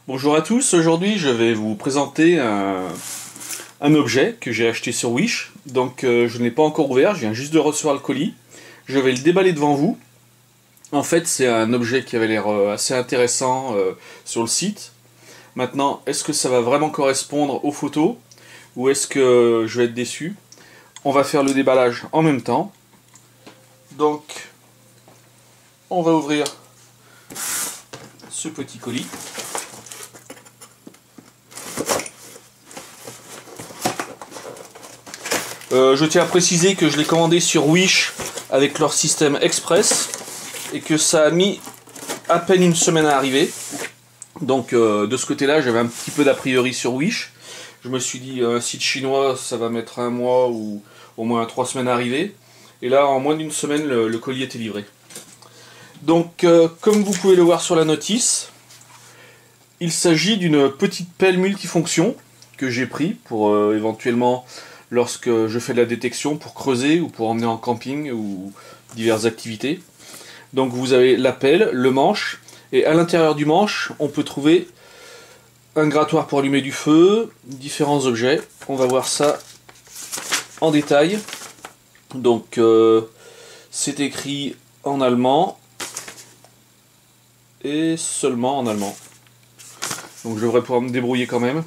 Bonjour à tous, aujourd'hui je vais vous présenter un objet que j'ai acheté sur Wish. Donc je ne l'ai pas encore ouvert, je viens juste de recevoir le colis. Je vais le déballer devant vous. En fait c'est un objet qui avait l'air assez intéressant sur le site. Maintenant, est-ce que ça va vraiment correspondre aux photos ou est-ce que je vais être déçu? On va faire le déballage en même temps. Donc on va ouvrir ce petit colis. Je tiens à préciser que je l'ai commandé sur Wish avec leur système express et que ça a mis à peine une semaine à arriver. Donc de ce côté-là, j'avais un petit peu d'a priori sur Wish. Je me suis dit, un site chinois, ça va mettre un mois ou au moins 3 semaines à arriver. Et là, en moins d'une semaine, le colis était livré. Donc, comme vous pouvez le voir sur la notice, il s'agit d'une petite pelle multifonction que j'ai pris pour éventuellement, lorsque je fais de la détection, pour creuser ou pour emmener en camping ou diverses activités. Donc vous avez la pelle, le manche, et à l'intérieur du manche, on peut trouver un grattoir pour allumer du feu, différents objets. On va voir ça en détail. Donc c'est écrit en allemand et seulement en allemand. Donc je devrais pouvoir me débrouiller quand même.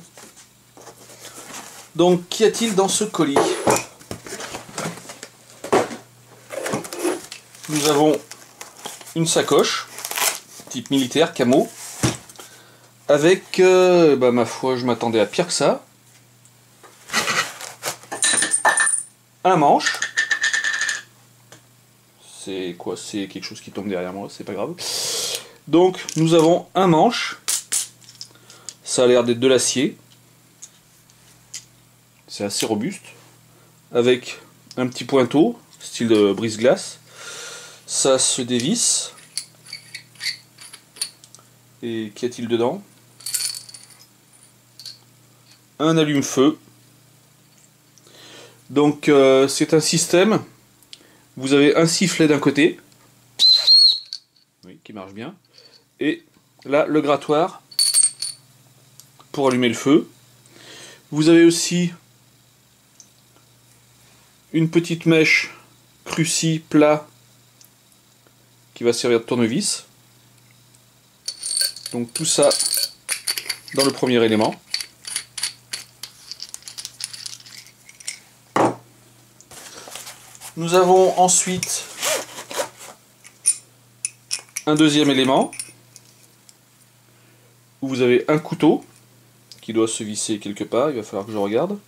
Donc qu'y a-t-il dans ce colis? Nous avons une sacoche type militaire camo avec, ma foi, je m'attendais à pire que ça. Un manche. C'est quoi? C'est quelque chose qui tombe derrière moi, c'est pas grave. Donc nous avons un manche. Ça a l'air d'être de l'acier. C'est assez robuste. Avec un petit pointeau, style de brise-glace. Ça se dévisse. Et qu'y a-t-il dedans? Un allume-feu. Donc c'est un système. Vous avez un sifflet d'un côté. Oui, qui marche bien. Et là, le grattoir pour allumer le feu. Vous avez aussi une petite mèche cruci plat qui va servir de tournevis. Donc tout ça dans le premier élément. Nous avons ensuite un deuxième élément où vous avez un couteau qui doit se visser quelque part, il va falloir que je regarde.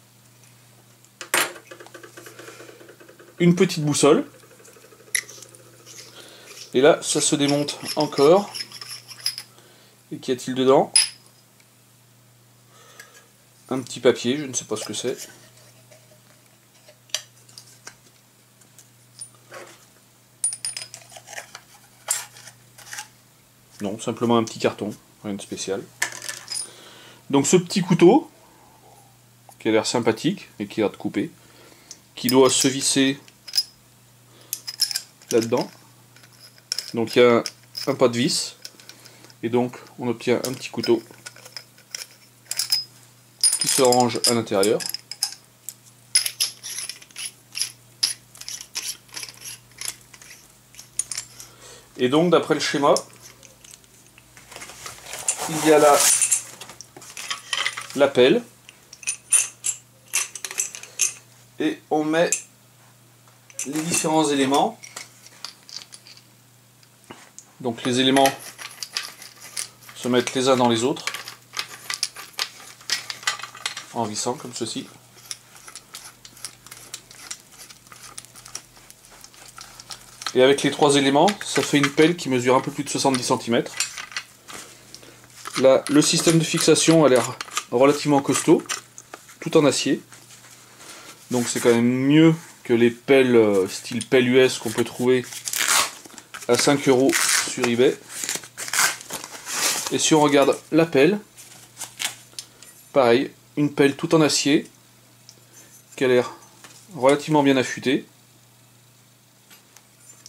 Une petite boussole. Et là, ça se démonte encore. Et qu'y a-t-il dedans? Un petit papier, je ne sais pas ce que c'est. Non, simplement un petit carton, rien de spécial. Donc ce petit couteau, qui a l'air sympathique et qui a l'air de couper, qui doit se visser là-dedans. Donc il y a un pas de vis, et donc on obtient un petit couteau qui se range à l'intérieur. Et donc d'après le schéma, il y a là la pelle, et on met les différents éléments. Donc les éléments se mettent les uns dans les autres en vissant comme ceci. Et avec les trois éléments, ça fait une pelle qui mesure un peu plus de 70 cm. Là, le système de fixation a l'air relativement costaud, tout en acier. Donc c'est quand même mieux que les pelles style pelle US qu'on peut trouver à 5 € sur eBay. Et si on regarde la pelle, pareil, une pelle tout en acier qui a l'air relativement bien affûtée,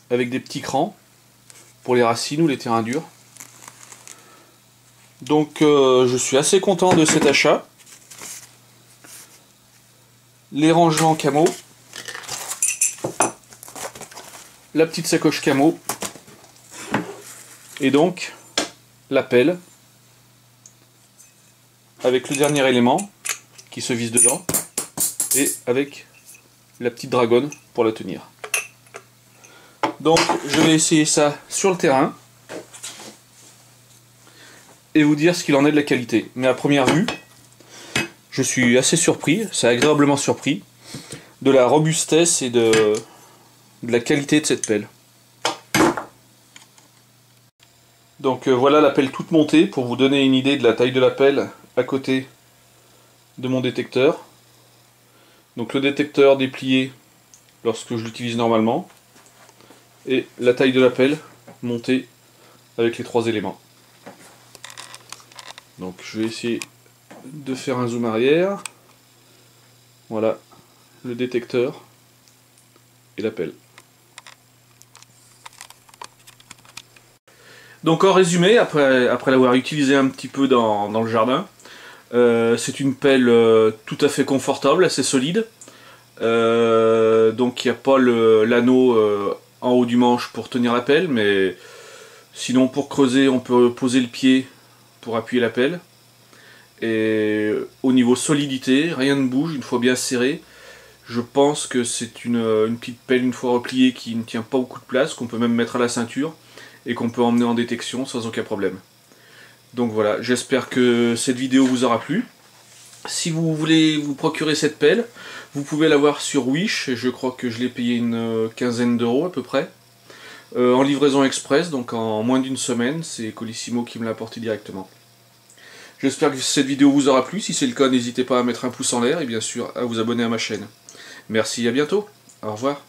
avec des petits crans pour les racines ou les terrains durs. Donc je suis assez content de cet achat. Les rangements camo. La petite sacoche camo. Et donc la pelle. Avec le dernier élément qui se visse dedans. Et avec la petite dragonne pour la tenir. Donc je vais essayer ça sur le terrain. Et vous dire ce qu'il en est de la qualité. Mais à première vue, je suis assez surpris, c'est agréablement surpris, de la robustesse et de la qualité de cette pelle. Donc voilà la pelle toute montée, pour vous donner une idée de la taille de la pelle à côté de mon détecteur. Donc le détecteur déplié lorsque je l'utilise normalement, et la taille de la pelle montée avec les trois éléments. Donc je vais essayer de faire un zoom arrière. Voilà le détecteur et la pelle. Donc en résumé, après l'avoir utilisé un petit peu dans le jardin, c'est une pelle tout à fait confortable, assez solide. Donc il n'y a pas l'anneau en haut du manche pour tenir la pelle, mais sinon pour creuser on peut poser le pied pour appuyer la pelle. Et au niveau solidité, rien ne bouge une fois bien serré. Je pense que c'est une petite pelle une fois repliée qui ne tient pas beaucoup de place, qu'on peut même mettre à la ceinture et qu'on peut emmener en détection sans aucun problème. Donc voilà, j'espère que cette vidéo vous aura plu. Si vous voulez vous procurer cette pelle, vous pouvez l'avoir sur Wish, et je crois que je l'ai payé une quinzaine d'euros à peu près. En livraison express, donc en moins d'une semaine, c'est Colissimo qui me l'a apporté directement. J'espère que cette vidéo vous aura plu, si c'est le cas n'hésitez pas à mettre un pouce en l'air et bien sûr à vous abonner à ma chaîne. Merci, à bientôt, au revoir.